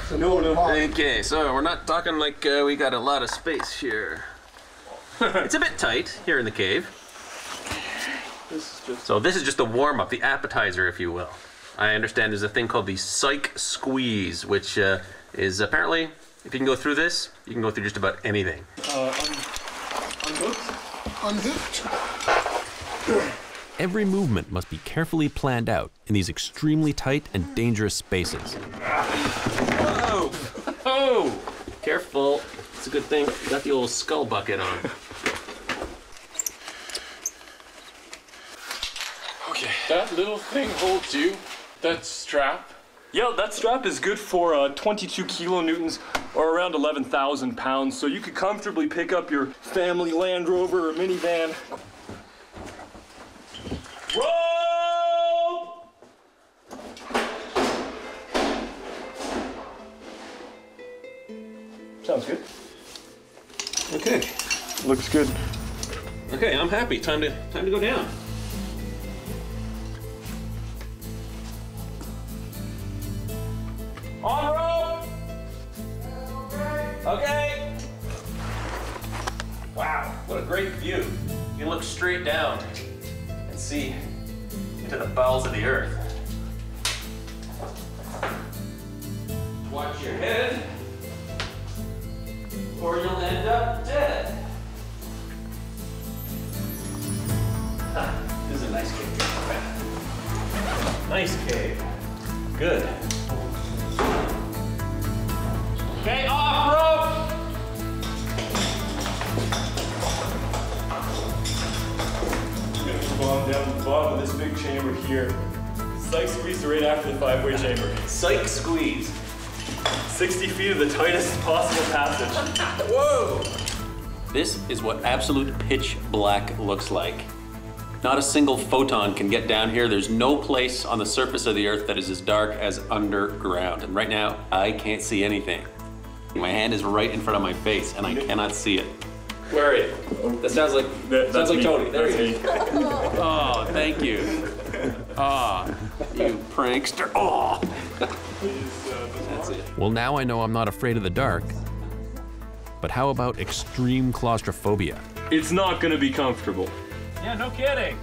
So no. Okay, so we're not talking like we got a lot of space here. It's a bit tight here in the cave. So this is just a warm-up, the appetizer, if you will. I understand there's a thing called the psych squeeze, which is apparently, if you can go through this, you can go through just about anything. Unhooked. Every movement must be carefully planned out in these extremely tight and dangerous spaces. Whoa! Oh! Careful. It's a good thing you got the old skull bucket on. Okay, that little thing holds you. That strap. Yeah, that strap is good for 22 kilonewtons or around 11,000 pounds. So you could comfortably pick up your family Land Rover or minivan. Roll! Sounds good. Okay. Looks good. Okay, I'm happy. Time to go down. On rope! Okay. Wow, what a great view. You can look straight down and see into the bowels of the earth. Watch your head, or you'll end up dead. This is a nice cave. Nice cave. Good. Okay, off rope! I'm gonna move on down to the bottom of this big chamber here. Psych squeeze right after the 5-way chamber. Psych squeeze. 60 feet of the tightest possible passage. Whoa! This is what absolute pitch black looks like. Not a single photon can get down here. There's no place on the surface of the earth that is as dark as underground. And right now, I can't see anything. My hand is right in front of my face, and I cannot see it. Where are you? That sounds like Tony. There he is. Oh, thank you. Ah, you prankster. Oh. That's it. Well, now I know I'm not afraid of the dark. But how about extreme claustrophobia? It's not gonna be comfortable. Yeah, no kidding.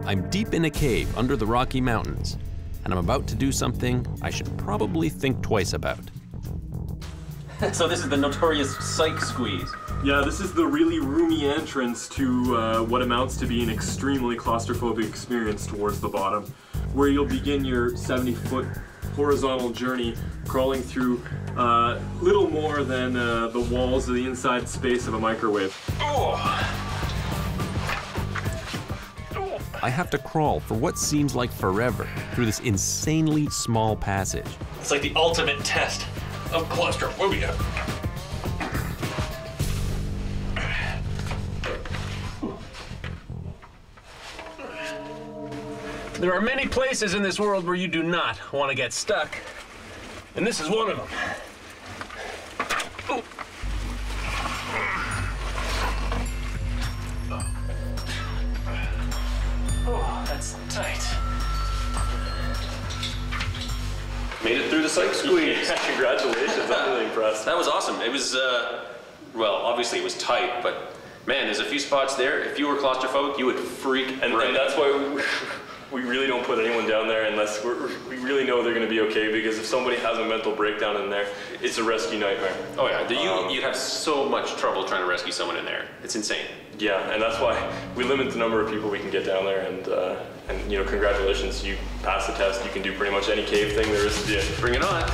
I'm deep in a cave under the Rocky Mountains, and I'm about to do something I should probably think twice about. So this is the notorious psych squeeze. Yeah, this is the really roomy entrance to what amounts to be an extremely claustrophobic experience towards the bottom, where you'll begin your 70-foot horizontal journey crawling through little more than the walls of the inside space of a microwave. Oh. I have to crawl for what seems like forever through this insanely small passage. It's like the ultimate test of claustrophobia. There are many places in this world where you do not want to get stuck, and this is one of them. Oh. Oh, that's tight. Made it through the psych squeeze. Yeah, congratulations, I'm really impressed. That was awesome. It was, well, obviously it was tight, but man, there's a few spots there. If you were claustrophobic, you would freak and that's why we really don't put anyone down there unless we really know they're going to be okay, because if somebody has a mental breakdown in there, it's a rescue nightmare. Oh yeah, you'd have so much trouble trying to rescue someone in there. It's insane. Yeah, and that's why we limit the number of people we can get down there, and you know, congratulations, you passed the test. You can do pretty much any cave thing there is to do. Bring it on.